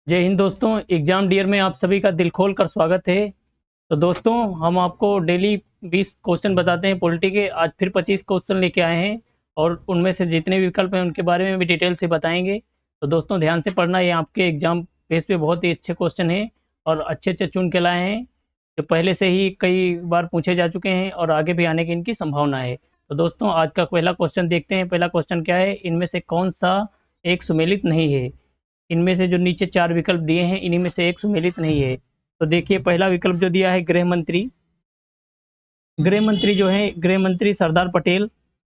जय हिंद दोस्तों। Exam dear में आप सभी का दिल खोल कर स्वागत है। तो दोस्तों, हम आपको डेली 20 क्वेश्चन बताते हैं पॉलिटी के। आज फिर 25 क्वेश्चन लेके आए हैं और उनमें से जितने भी विकल्प हैं उनके बारे में भी डिटेल से बताएंगे। तो दोस्तों ध्यान से पढ़ना, ये आपके एग्जाम बेस पे बहुत ही अच्छे क्वेश्चन हैं और अच्छे अच्छे चुन के लाए हैं, जो पहले से ही कई बार पूछे जा चुके हैं और आगे भी आने की इनकी संभावना है। तो दोस्तों आज का पहला क्वेश्चन देखते हैं। पहला क्वेश्चन क्या है, इनमें से कौन सा एक सुमेलित नहीं है। इनमें से जो नीचे चार विकल्प दिए हैं इन्हीं में से एक सुमेलित नहीं है। तो देखिए, पहला विकल्प जो दिया है गृह मंत्री। गृह मंत्री जो है, गृह मंत्री सरदार पटेल।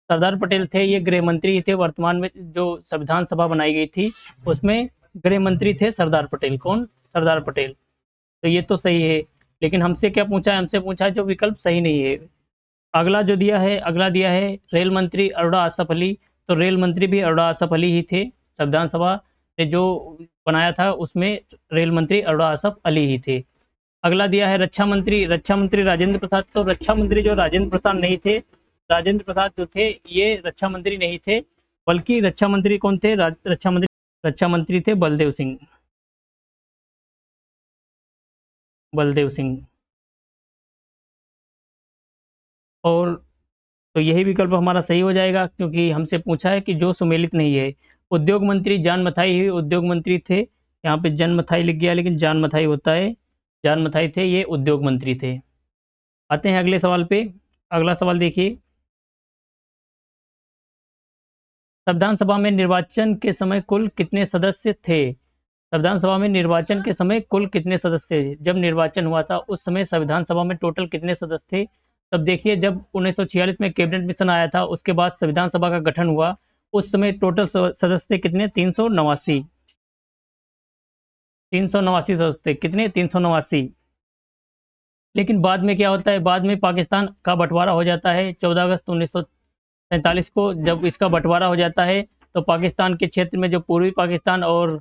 सरदार पटेल थे, ये गृह मंत्री थे। वर्तमान में जो संविधान सभा बनाई गई थी उसमें गृह मंत्री थे सरदार पटेल। कौन? सरदार पटेल। तो ये तो सही है, लेकिन हमसे क्या पूछा है? हमसे पूछा है जो विकल्प सही नहीं है। अगला जो दिया है, अगला दिया है रेल मंत्री अरोड़ा आसफ अली। तो रेल मंत्री भी अरोड़ा आसफ अली ही थे। संविधान सभा ने जो बनाया था उसमें रेल मंत्री अरोड़ा आसफ अली ही थे। अगला दिया है रक्षा मंत्री। रक्षा मंत्री राजेंद्र प्रसाद। तो रक्षा मंत्री जो राजेंद्र प्रसाद नहीं थे, राजेंद्र प्रसाद जो थे ये रक्षा मंत्री नहीं थे, बल्कि रक्षा मंत्री कौन थे? रक्षा मंत्री थे बलदेव सिंह। बलदेव सिंह। और तो यही विकल्प हमारा सही हो जाएगा, क्योंकि हमसे पूछा है कि जो सुमेलित नहीं है। उद्योग मंत्री जान मथाई ही उद्योग मंत्री थे। यहाँ पे जन मथाई लिख गया, लेकिन जान मथाई होता है। जान मथाई थे, ये उद्योग मंत्री थे। आते हैं अगले सवाल पे। अगला सवाल देखिए, संविधान सभा में निर्वाचन के समय कुल कितने सदस्य थे? संविधान सभा में निर्वाचन के समय कुल कितने सदस्य थे? जब निर्वाचन हुआ था उस समय संविधान सभा में टोटल कितने सदस्य थे? तब देखिए, जब 1946 में कैबिनेट मिशन आया था उसके बाद संविधान सभा का गठन हुआ, उस समय टोटल सदस्य कितने? 389। 389 सदस्य। कितने? 389। लेकिन बाद में क्या होता है, बाद में पाकिस्तान का बंटवारा हो जाता है 14 अगस्त 1947 को। जब इसका बंटवारा हो जाता है तो पाकिस्तान के क्षेत्र में जो पूर्वी पाकिस्तान और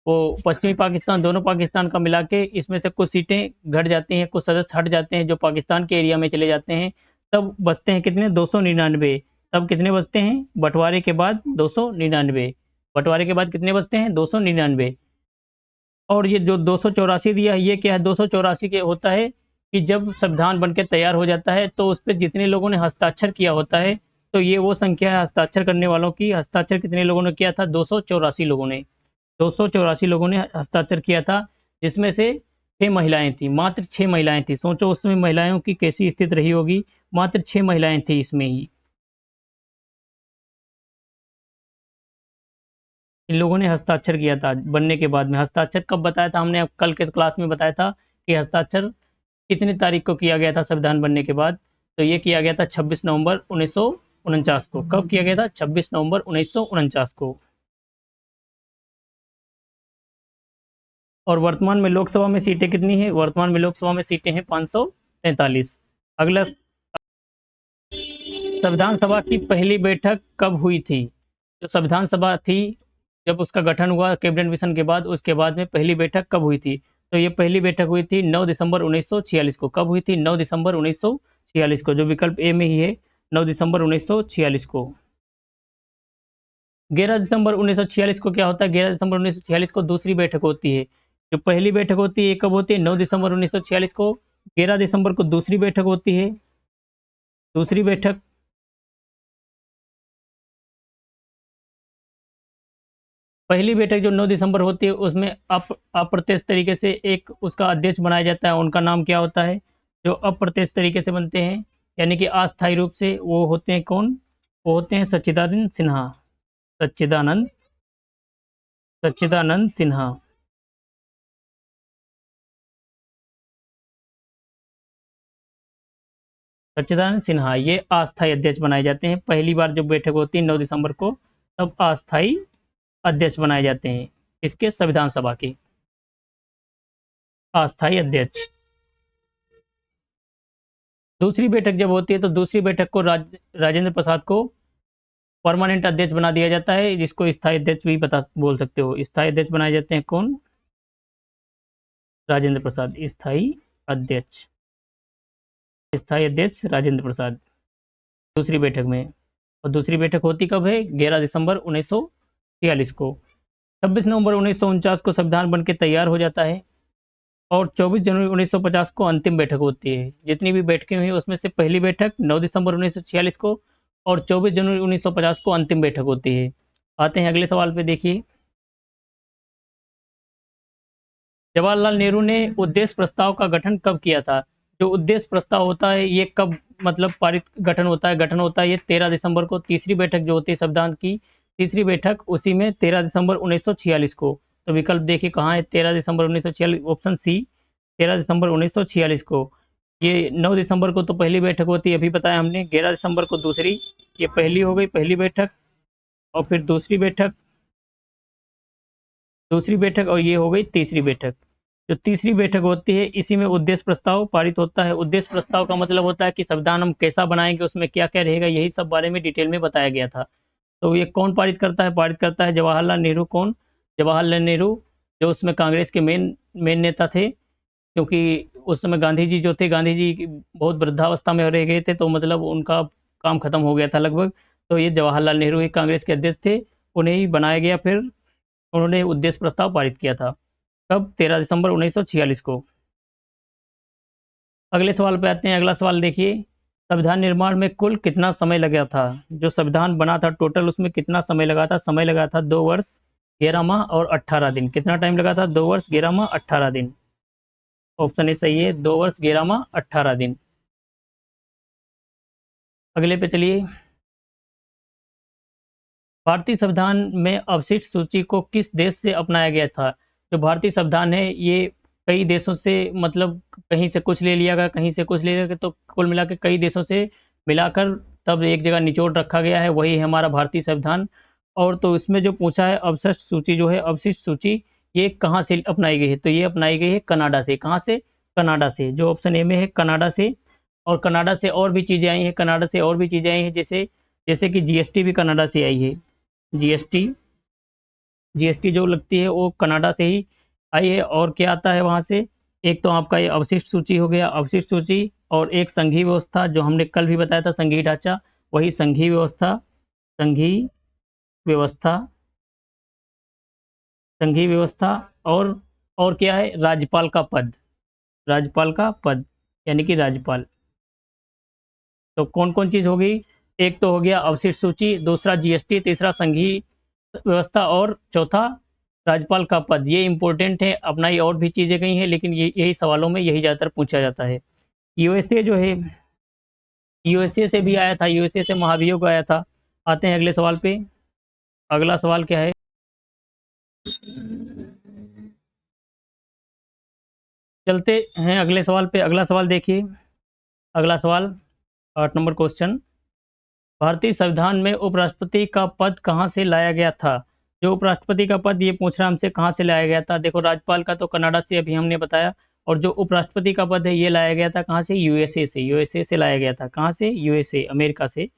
वो पश्चिमी पाकिस्तान, दोनों पाकिस्तान का मिला के इसमें से कुछ सीटें घट जाती हैं, कुछ सदस्य हट जाते हैं जो पाकिस्तान के एरिया में चले जाते हैं। तब बचते हैं कितने? 299। तब कितने बचते हैं बंटवारे के बाद? 299। बंटवारे के बाद कितने बचते हैं? 299। और ये जो 284 दिया है, ये क्या है? 284 के होता है कि जब संविधान बनकर तैयार हो जाता है तो उस पर जितने लोगों ने हस्ताक्षर किया होता है, तो ये वो संख्या है हस्ताक्षर करने वालों की। हस्ताक्षर कितने लोगों ने किया था? 284 लोगों ने। 284 लोगों ने हस्ताक्षर किया था, जिसमें से 6 महिलाएं थी। मात्र 6 महिलाएं थी। सोचो उस समय महिलाओं की कैसी स्थिति रही होगी। मात्र 6 महिलाएं थी इसमें ही। इन लोगों ने हस्ताक्षर किया था बनने के बाद में। हस्ताक्षर कब बताया था हमने? अब कल के क्लास में बताया था कि हस्ताक्षर कितनी तारीख को किया गया था संविधान बनने के बाद। तो ये किया गया था 26 नवंबर 1949 को। कब किया गया था? 26 नवंबर 1949 को। और वर्तमान में लोकसभा में सीटें कितनी है? वर्तमान में लोकसभा में सीटें हैं 543। अगला, संविधान सभा की पहली बैठक कब हुई थी? जो संविधान सभा थी, जब उसका गठन हुआ कैबिनेट मिशन के बाद, उसके बाद में पहली बैठक कब हुई थी? तो ये पहली बैठक हुई थी 9 दिसंबर 1946 को। कब हुई थी? 9 दिसंबर 1946 को, जो विकल्प ए में ही है। 9 दिसंबर 1946 को। 11 दिसंबर 1946 को क्या होता है? 11 दिसंबर 1946 को दूसरी बैठक होती है। जो पहली बैठक होती है ये कब होती है? 9 दिसंबर 1946 को। 11 दिसंबर को दूसरी बैठक होती है। दूसरी बैठक। पहली बैठक जो 9 दिसंबर होती है उसमें अप्रत्यक्ष तरीके से एक उसका अध्यक्ष बनाया जाता है। उनका नाम क्या होता है? जो अप्रत्यक्ष तरीके से बनते हैं, यानी कि अस्थायी रूप से, वो होते हैं कौन? वो होते हैं सच्चिदानंद सिन्हा। सच्चिदानंद सच्चिदानंद सिन्हा। सच्चिदानंद सिन्हा ये अस्थायी अध्यक्ष बनाए जाते हैं। पहली बार जो बैठक होती है 9 दिसंबर को, तब अस्थायी अध्यक्ष बनाए जाते हैं इसके, संविधान सभा के अस्थायी अध्यक्ष। दूसरी बैठक जब होती है तो दूसरी बैठक को राजेंद्र प्रसाद को परमानेंट अध्यक्ष बना दिया जाता है, जिसको स्थायी अध्यक्ष भी बता बोल सकते हो। स्थायी अध्यक्ष बनाए जाते हैं कौन? राजेंद्र प्रसाद। स्थायी अध्यक्ष। स्थायी अध्यक्ष राजेंद्र प्रसाद दूसरी बैठक में। और दूसरी बैठक होती कब है? 11 दिसंबर 1946 को। 26 नवंबर 1949 को संविधान बन के तैयार हो जाता है और 24 जनवरी 1950 को अंतिम बैठक होती है। जितनी भी बैठकें हुई उसमें से पहली बैठक 9 दिसंबर 1946 को और 24 जनवरी 1950 को अंतिम बैठक होती है। आते हैं अगले सवाल पे, देखिए। जवाहरलाल नेहरू ने उद्देश्य प्रस्ताव का गठन कब किया था? जो उद्देश्य प्रस्ताव होता है ये कब मतलब पारित गठन होता है? गठन होता है ये 13 दिसंबर को। तीसरी बैठक जो होती है संविधान की तीसरी बैठक, उसी में 13 दिसंबर 1946 को। तो विकल्प देखिए कहाँ है 13 दिसंबर 1946, ऑप्शन सी 13 दिसंबर 1946 को। ये 9 दिसंबर को तो पहली बैठक होती है, अभी बताया हमने। 11 दिसंबर को दूसरी, ये पहली हो गई पहली बैठक, और फिर दूसरी बैठक और ये हो गई तीसरी बैठक। जो तीसरी बैठक होती है इसी में उद्देश्य प्रस्ताव पारित होता है। उद्देश्य प्रस्ताव का मतलब होता है कि संविधान हम कैसा बनाएंगे, उसमें क्या क्या रहेगा, यही सब बारे में डिटेल में बताया गया था। तो ये कौन पारित करता है? पारित करता है जवाहरलाल नेहरू। कौन? जवाहरलाल नेहरू, जो उसमें कांग्रेस के मेन मेन नेता थे, क्योंकि उस समय गांधी जी जो थे, गांधी जी बहुत वृद्धावस्था में रह गए थे, तो मतलब उनका काम खत्म हो गया था लगभग। तो ये जवाहरलाल नेहरू ही कांग्रेस के अध्यक्ष थे, उन्हें ही बनाया गया। फिर उन्होंने उद्देश्य प्रस्ताव पारित किया था। कब? 13 दिसंबर 1946 को। अगले सवाल पे आते हैं। अगला सवाल देखिए, संविधान निर्माण में कुल कितना समय लगा था? जो संविधान बना था टोटल, उसमें कितना समय लगा था? समय लगा था 2 वर्ष 11 माह और 18 दिन। कितना टाइम लगा था? 2 वर्ष 11 माह 18 दिन। ऑप्शन ए सही है, 2 वर्ष 11 माह 18 दिन। अगले पे चलिए। भारतीय संविधान में अवशिष्ट सूची को किस देश से अपनाया गया था? जो भारतीय संविधान है ये कई देशों से, मतलब कहीं से कुछ ले लिया गया, कहीं से कुछ ले लिया गया, तो कुल मिला के कई देशों से मिलाकर तब एक जगह निचोड़ रखा गया है, वही है हमारा भारतीय संविधान। और तो इसमें जो पूछा है अवशिष्ट सूची, जो है अवशिष्ट सूची, ये कहाँ से अपनाई गई है? तो ये अपनाई गई है कनाडा से। कहाँ से? कनाडा से। जो ऑप्शन ए में है कनाडा से। और कनाडा से और भी चीज़ें आई हैं, कनाडा से और भी चीज़ें आई हैं, जैसे जैसे कि जीएसटी भी कनाडा से आई है। जीएसटी जीएसटी जो लगती है वो कनाडा से ही आई है। और क्या आता है वहाँ से? एक तो आपका ये अवशिष्ट सूची हो गया, अवशिष्ट सूची, और एक संघीय व्यवस्था जो हमने कल भी बताया था, संघीय ढांचा, वही संघीय व्यवस्था। संघीय व्यवस्था, संघीय व्यवस्था। और क्या है? राज्यपाल का पद। राज्यपाल का पद, यानी कि राज्यपाल। तो कौन कौन चीज़ होगी? एक तो हो गया अवशिष्ट सूची, दूसरा जीएसटी, तीसरा संघीय व्यवस्था, और चौथा राज्यपाल का पद। ये इंपॉर्टेंट है, अपना ही और भी चीज़ें कही हैं, लेकिन ये यही सवालों में यही ज़्यादातर पूछा जाता है। यूएसए जो है, यूएसए से भी आया था, यूएसए से महाभियोग आया था। आते हैं अगले सवाल पे। अगला सवाल क्या है? चलते हैं अगले सवाल पे। अगला सवाल देखिए। अगला सवाल 8 नंबर क्वेश्चन। भारतीय संविधान में उपराष्ट्रपति का पद कहाँ से लाया गया था? जो उपराष्ट्रपति का पद ये पूछ रहा हमसे कहाँ से लाया गया था। देखो राज्यपाल का तो कनाडा से अभी हमने बताया, और जो उपराष्ट्रपति का पद है ये लाया गया था कहाँ से? यूएसए से। यूएसए से लाया गया था। कहाँ से? यूएसए, अमेरिका से।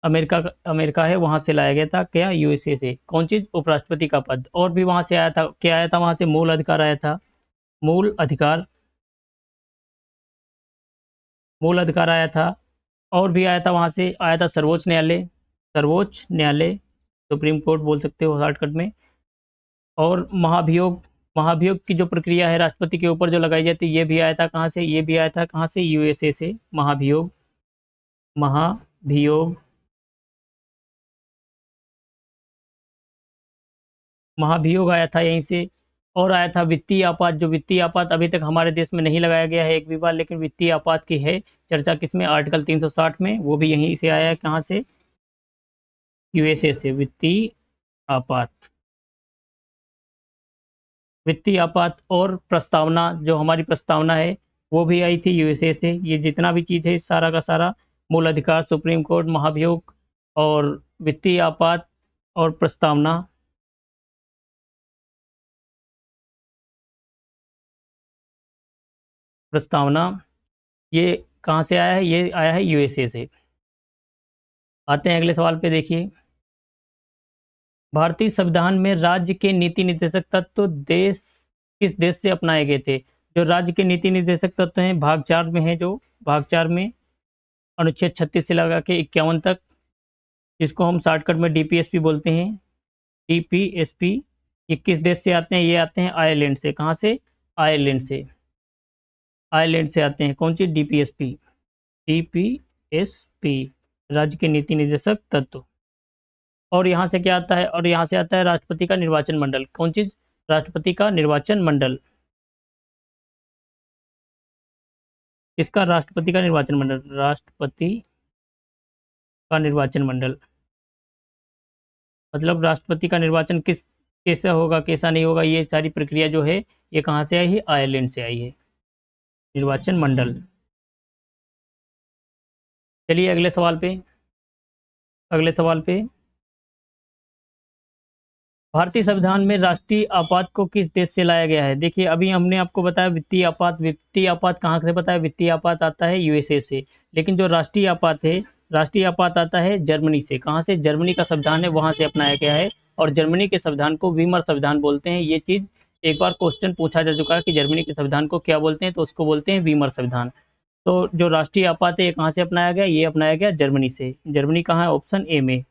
अमेरिका है, वहां से लाया गया था। क्या? यूएसए से। कौन चीज? उपराष्ट्रपति का पद। और भी वहां से आया था। क्या आया था वहां से? मूल अधिकार आया था। मूल अधिकार, मूल अधिकार आया था। और भी आया था वहां से, आया था सर्वोच्च न्यायालय। सर्वोच्च न्यायालय, सुप्रीम कोर्ट बोल सकते हो शॉर्टकट में। और महाभियोग, महाभियोग की जो प्रक्रिया है राष्ट्रपति के ऊपर जो लगाई जाती है, ये भी आया था कहाँ से? ये भी आया था कहाँ से? यूएसए से। महाभियोग, महाभियोग, महाभियोग आया था यहीं से। और आया था वित्तीय आपात। जो वित्तीय आपात अभी तक हमारे देश में नहीं लगाया गया है एक भी बार, लेकिन वित्तीय आपात की है चर्चा, किसमें? आर्टिकल 360 में। वो भी यहीं से आया है। कहाँ से? यूएसए से। वित्तीय आपात, वित्तीय आपात और प्रस्तावना, जो हमारी प्रस्तावना है वो भी आई थी यूएसए से। ये जितना भी चीज़ है सारा का सारा, मूल अधिकार, सुप्रीम कोर्ट, महाभियोग और वित्तीय आपात और प्रस्तावना, प्रस्तावना, ये कहाँ से आया है? ये आया है यूएसए से। आते हैं अगले सवाल पे, देखिए। भारतीय संविधान में राज्य के नीति निर्देशक तत्व देश किस देश से अपनाए गए थे? जो राज्य के नीति निर्देशक तत्व हैं भाग 4 में है, जो भाग 4 में अनुच्छेद 36 से लगा के 51 तक, जिसको हम शॉर्टकट में डीपीएसपी बोलते हैं। डीपीएसपी, ये किस देश से आते हैं? ये आते हैं आयरलैंड से। कहाँ से? आयरलैंड से। आयरलैंड से आते हैं। कौन सी? डीपीएसपी। डीपीएसपी राज्य के नीति निर्देशक तत्व। और यहाँ से क्या आता है? और यहाँ से आता है राष्ट्रपति का निर्वाचन मंडल। कौन चीज? राष्ट्रपति का निर्वाचन मंडल। इसका राष्ट्रपति का निर्वाचन मंडल। राष्ट्रपति का निर्वाचन मंडल मतलब राष्ट्रपति का निर्वाचन किस कैसा होगा, कैसा नहीं होगा, ये सारी प्रक्रिया जो है ये कहाँ से आई है? आयरलैंड से आई है। निर्वाचन मंडल। चलिए अगले सवाल पे। अगले सवाल पे, भारतीय संविधान में राष्ट्रीय आपात को किस देश से लाया गया है? देखिए अभी हमने आपको बताया वित्तीय आपात। वित्तीय आपात कहाँ से बताया? वित्तीय आपात आता है यूएसए से। लेकिन जो राष्ट्रीय आपात है, राष्ट्रीय आपात आता है जर्मनी से। कहाँ से? जर्मनी का संविधान है, वहां से अपनाया गया है। और जर्मनी के संविधान को वीमर संविधान बोलते हैं। ये चीज एक बार क्वेश्चन पूछा जा चुका है कि जर्मनी के संविधान को क्या बोलते हैं, तो उसको बोलते हैं वीमर संविधान। तो जो राष्ट्रीय आपात है ये कहाँ से अपनाया गया? ये अपनाया गया जर्मनी से। जर्मनी कहाँ है? ऑप्शन ए में।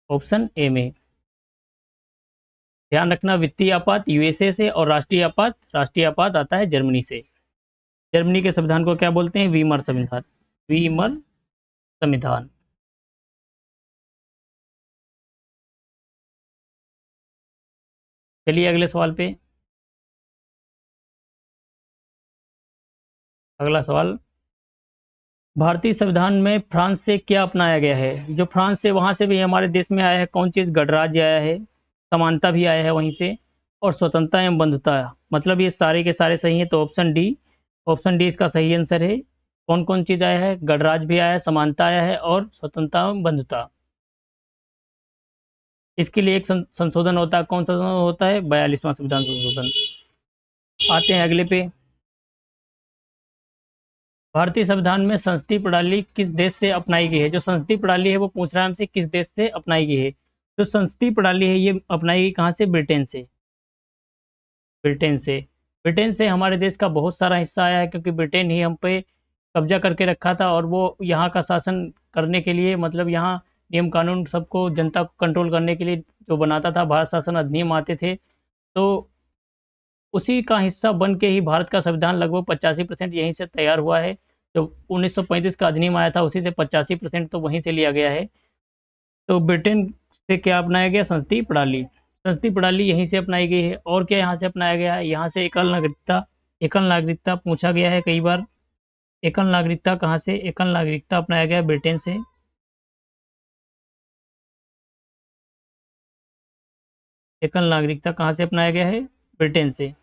ऑप्शन ए में। ध्यान रखना, वित्तीय आपात यूएसए से और राष्ट्रीय आपात आता है जर्मनी से। जर्मनी के संविधान को क्या बोलते हैं? वीमर संविधान। वीमर संविधान। चलिए अगले सवाल पे। अगला सवाल, भारतीय संविधान में फ्रांस से क्या अपनाया गया है? जो फ्रांस से, वहां से भी हमारे देश में आया है। कौन चीज? गणराज्य आया है, समानता भी आया है वहीं से, और स्वतंत्रता एवं बंधुता। मतलब ये सारे के सारे सही है, तो ऑप्शन डी। ऑप्शन डी इसका सही आंसर है। कौन कौन चीज आया है? गणराज्य भी आया है, समानता आया है, और स्वतंत्रता एवं बंधुता। इसके लिए एक संशोधन होता है। कौन सा संशोधन होता है? 42वां संविधान संशोधन। आते हैं अगले पे। भारतीय संविधान में संसदीय प्रणाली किस देश से अपनाई गई है? जो संसदीय प्रणाली है वो पूछ रहा है हमसे किस देश से अपनाई गई है। जो संसदीय प्रणाली है ये अपनाई गई कहाँ से? ब्रिटेन से। ब्रिटेन से। ब्रिटेन से हमारे देश का बहुत सारा हिस्सा आया है, क्योंकि ब्रिटेन ही हम पे कब्जा करके रखा था, और वो यहाँ का शासन करने के लिए, मतलब यहाँ नियम कानून सबको, जनता को कंट्रोल करने के लिए जो बनाता था, भारत शासन अधिनियम आते थे, तो उसी का हिस्सा बन के ही भारत का संविधान लगभग 85% यहीं से तैयार हुआ है। जो 1935 का अधिनियम आया था उसी से 85% तो वहीं से लिया गया है। तो ब्रिटेन से क्या अपनाया गया? संसदीय प्रणाली। संसदीय प्रणाली यहीं से अपनाई गई है। और क्या यहाँ से अपनाया गया है? यहाँ से एकल नागरिकता। एकल नागरिकता पूछा गया है कई बार। एकल नागरिकता कहाँ से? एकल नागरिकता अपनाया गया ब्रिटेन से। एकल नागरिकता कहाँ से अपनाया गया है? ब्रिटेन से।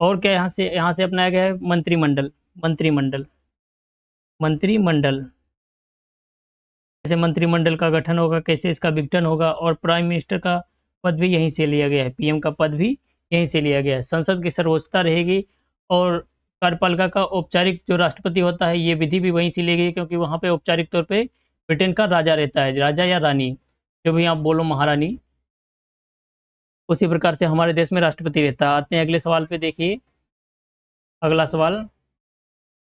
और क्या यहाँ से अपनाया गया है? मंत्रिमंडल। मंत्रिमंडल। मंत्रिमंडल। कैसे मंत्रिमंडल का गठन होगा, कैसे इसका विघटन होगा, और प्राइम मिनिस्टर का पद भी यहीं से लिया गया है। पीएम का पद भी यहीं से लिया गया है। संसद की सर्वोच्चता रहेगी, और कार्यपालिका का औपचारिक जो राष्ट्रपति होता है ये विधि भी वहीं से ली गई, क्योंकि वहाँ पे औपचारिक तौर पे ब्रिटेन का राजा रहता है, राजा या रानी, जो भी आप बोलो, महारानी। उसी प्रकार से हमारे देश में राष्ट्रपति रहता है। आते हैं अगले सवाल पे। देखिए अगला सवाल,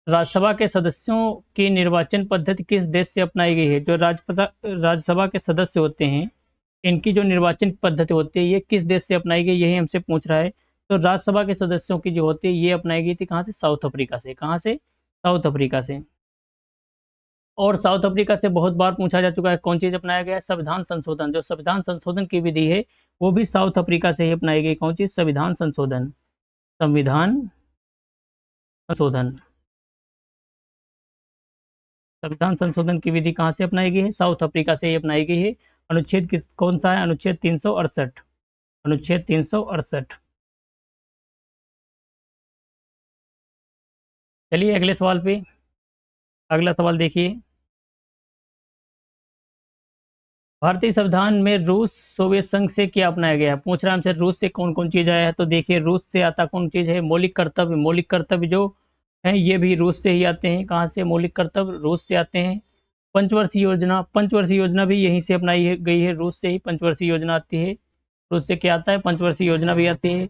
राज्यसभा के सदस्यों की निर्वाचन पद्धति किस देश से अपनाई गई है? जो राज्यसभा के सदस्य होते हैं, इनकी जो निर्वाचन पद्धति होती है ये किस देश से अपनाई गई, यही हमसे पूछ रहा है। तो राज्यसभा के सदस्यों की जो होती है ये अपनाई गई थी कहाँ से? साउथ अफ्रीका से। कहाँ से? साउथ अफ्रीका से। और साउथ अफ्रीका से बहुत बार पूछा जा चुका है। कौन चीज अपनाया गया है? संविधान संशोधन। जो संविधान संशोधन की विधि है वो भी साउथ अफ्रीका से ही अपनाई गई। कौन चीज? संविधान संशोधन। संविधान संशोधन। संविधान संशोधन की विधि कहाँ से अपनाई गई है? साउथ अफ्रीका से ही अपनाई गई है। अनुच्छेद कौन सा है? अनुच्छेद 368। अनुच्छेद 368। चलिए अगले सवाल पे। अगला सवाल देखिए, भारतीय संविधान में रूस सोवियत संघ से क्या अपनाया गया है? पूछ रहा है हमसे रूस से कौन कौन चीज आया है। तो देखिए रूस से आता कौन चीज है? मौलिक कर्तव्य। मौलिक कर्तव्य जो है ये भी रूस से ही आते हैं। कहाँ से? मौलिक कर्तव्य रूस से आते हैं। पंचवर्षीय योजना। पंचवर्षीय योजना भी यहीं से अपनाई गई है, रूस से ही पंचवर्षीय योजना आती है। रूस से क्या आता है? पंचवर्षीय योजना भी आती है।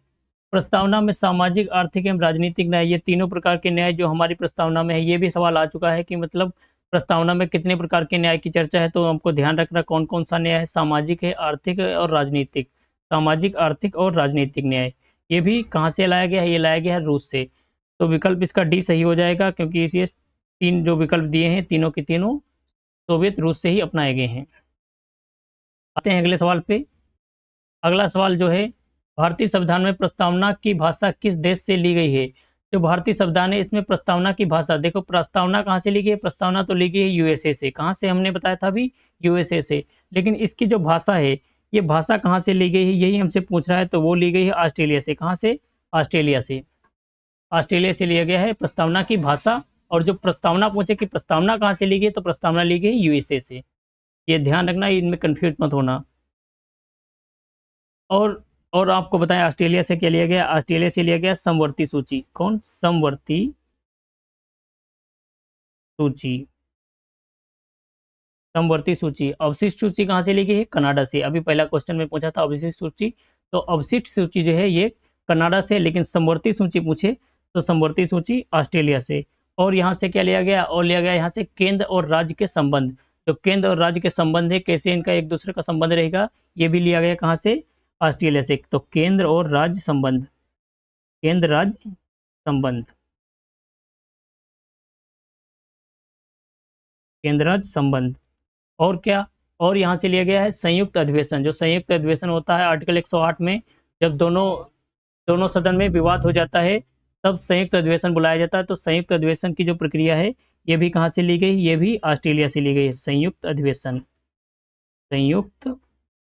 प्रस्तावना में सामाजिक, आर्थिक एवं राजनीतिक न्याय, ये तीनों प्रकार के न्याय जो हमारी प्रस्तावना में है, ये भी सवाल आ चुका है कि मतलब प्रस्तावना में कितने प्रकार के न्याय की चर्चा है। तो हमको ध्यान रखना कौन कौन सा न्याय है। सामाजिक है, आर्थिक है, और राजनीतिक। सामाजिक, आर्थिक और राजनीतिक न्याय। ये भी कहाँ से लाया गया है? ये लाया गया है रूस से। तो विकल्प इसका डी सही हो जाएगा, क्योंकि इस तीन जो विकल्प दिए हैं तीनों के तीनों सोवियत रूस से ही अपनाए गए हैं। आते हैं अगले सवाल पे। अगला सवाल जो है, भारतीय संविधान में प्रस्तावना की भाषा किस देश से ली गई है? जो भारतीय संविधान है इसमें प्रस्तावना की भाषा, देखो प्रस्तावना कहाँ से ली गई है? प्रस्तावना तो ली गई है यूएसए से। कहाँ से हमने बताया था अभी? यूएसए से। लेकिन इसकी जो भाषा है, ये भाषा कहाँ से ली गई है यही हमसे पूछ रहा है, तो वो ली गई है ऑस्ट्रेलिया से। कहाँ से? ऑस्ट्रेलिया से। ऑस्ट्रेलिया से लिया गया है प्रस्तावना की भाषा। और जो प्रस्तावना पूछे कि प्रस्तावना कहाँ से ली गई, तो प्रस्तावना ली गई यूएसए से। ये ध्यान रखना, इनमें कंफ्यूज मत होना। और आपको बताएं ऑस्ट्रेलिया से क्या लिया गया? ऑस्ट्रेलिया से लिया गया समवर्ती सूची। कौन? समवर्ती सूची। समवर्ती सूची। अवशिष्ट सूची कहाँ से ली गई है? कनाडा से। अभी पहला क्वेश्चन में पूछा था अवशिष्ट सूची, तो अवशिष्ट सूची जो है ये कनाडा से। लेकिन समवर्ती सूची पूछे तो समवर्ती सूची ऑस्ट्रेलिया से। और यहाँ से क्या लिया गया? और लिया गया यहाँ से केंद्र और राज्य के संबंध। जो केंद्र और राज्य के संबंध है, कैसे इनका एक दूसरे का संबंध रहेगा, ये भी लिया गया कहाँ से? ऑस्ट्रेलिया से। तो केंद्र और राज्य संबंध, केंद्र राज्य संबंध, केंद्र राज्य संबंध। और क्या? और यहाँ से लिया गया है संयुक्त अधिवेशन। जो संयुक्त अधिवेशन होता है आर्टिकल 108 में, जब दोनों दोनों सदन में विवाद हो जाता है तब संयुक्त अधिवेशन बुलाया जाता है। तो संयुक्त अधिवेशन की जो प्रक्रिया है ये भी कहाँ से ली गई? ये भी ऑस्ट्रेलिया से ली गई है। संयुक्त अधिवेशन, संयुक्त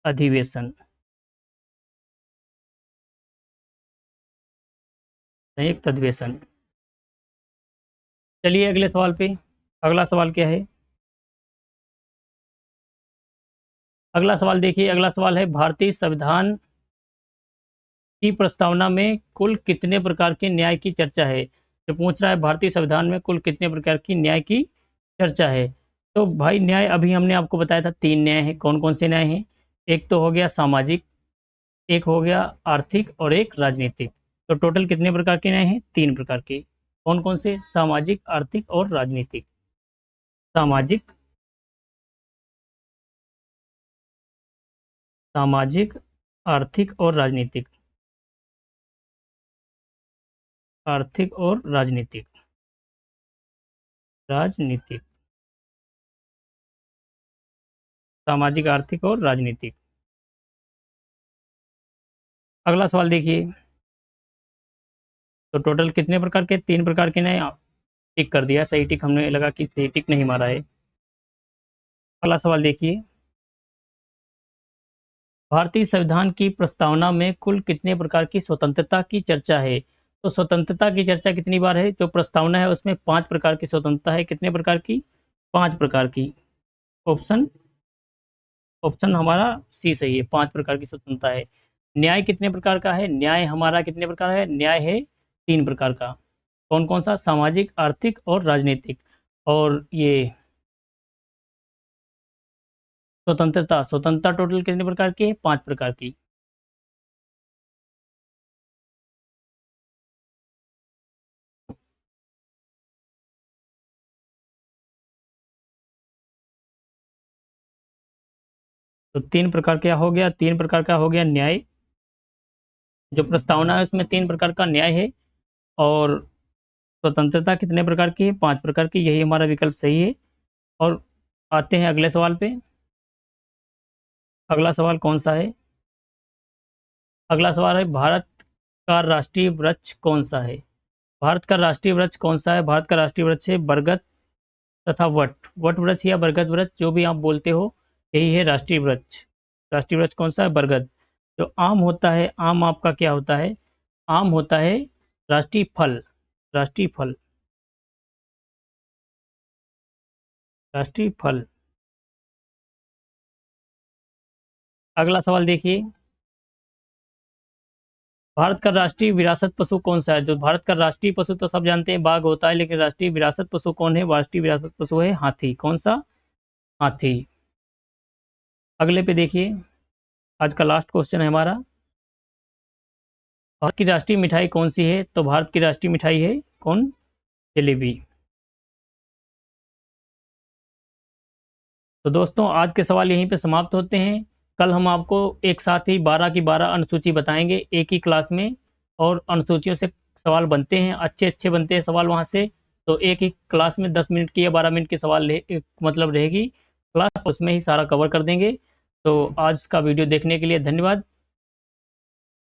अधिवेशन, संयुक्त अधिवेशन। चलिए अगले सवाल पे। अगला सवाल क्या है? अगला सवाल देखिए। अगला सवाल है, भारतीय संविधान की प्रस्तावना में कुल कितने प्रकार के न्याय की चर्चा है? जो पूछ रहा है भारतीय संविधान में कुल कितने प्रकार की न्याय की चर्चा है। तो भाई न्याय अभी हमने आपको बताया था, तीन न्याय हैं। कौन कौन से न्याय हैं? एक तो हो गया सामाजिक, एक हो गया आर्थिक और एक राजनीतिक। तो टोटल कितने प्रकार के न्याय हैं? तीन प्रकार के। कौन कौन से? सामाजिक, आर्थिक और राजनीतिक। सामाजिक, सामाजिक, आर्थिक और राजनीतिक। आर्थिक और राजनीतिक, राजनीतिक, सामाजिक, आर्थिक और राजनीतिक। अगला सवाल देखिए। तो टोटल कितने प्रकार के? तीन प्रकार के न्याय। टिक कर दिया, सही टिक। हमने लगा कि सही टिक नहीं मारा है। अगला सवाल देखिए। भारतीय संविधान की प्रस्तावना में कुल कितने प्रकार की स्वतंत्रता की चर्चा है? तो स्वतंत्रता की चर्चा कितनी बार है? जो प्रस्तावना है उसमें 5 प्रकार की स्वतंत्रता है। कितने प्रकार की? 5 प्रकार की। ऑप्शन ऑप्शन हमारा सी सही है, 5 प्रकार की स्वतंत्रता है। न्याय कितने प्रकार का है? न्याय हमारा कितने प्रकार है? न्याय है 3 प्रकार का। कौन कौन सा? सामाजिक, आर्थिक और राजनीतिक। और ये स्वतंत्रता, स्वतंत्रता टोटल कितने प्रकार की है? 5 प्रकार की। तो 3 प्रकार क्या हो गया? 3 प्रकार का हो गया न्याय। जो प्रस्तावना है उसमें 3 प्रकार का न्याय है। और स्वतंत्रता कितने प्रकार की है? 5 प्रकार की। यही हमारा विकल्प सही है। और आते हैं अगले सवाल पे। अगला सवाल कौन सा है? अगला सवाल है, भारत का राष्ट्रीय वृक्ष कौन सा है? भारत का राष्ट्रीय वृक्ष कौन सा है? भारत का राष्ट्रीय वृक्ष है बरगद तथा वट। वट वृक्ष या बरगद वृक्ष, जो भी आप बोलते हो, यही है राष्ट्रीय वृक्ष। राष्ट्रीय वृक्ष कौन सा है? बरगद। जो आम होता है, आम आपका क्या होता है? आम होता है राष्ट्रीय फल, राष्ट्रीय फल, राष्ट्रीय फल। अगला सवाल देखिए। भारत का राष्ट्रीय विरासत पशु कौन सा है? जो भारत का राष्ट्रीय पशु तो सब जानते हैं बाघ होता है, लेकिन राष्ट्रीय विरासत पशु कौन है? राष्ट्रीय विरासत पशु है हाथी। कौन सा? हाथी। अगले पे देखिए। आज का लास्ट क्वेश्चन है हमारा। भारत की राष्ट्रीय मिठाई कौन सी है? तो भारत की राष्ट्रीय मिठाई है कौन? जलेबी। तो दोस्तों आज के सवाल यहीं पे समाप्त होते हैं। कल हम आपको एक साथ ही 12 की 12 अनुसूची बताएंगे एक ही क्लास में, और अनुसूचियों से सवाल बनते हैं, अच्छे अच्छे बनते हैं सवाल वहाँ से। तो एक ही क्लास में 10 मिनट की या 12 मिनट के सवाल मतलब रहेगी क्लास, उसमें ही सारा कवर कर देंगे। तो आज का वीडियो देखने के लिए धन्यवाद।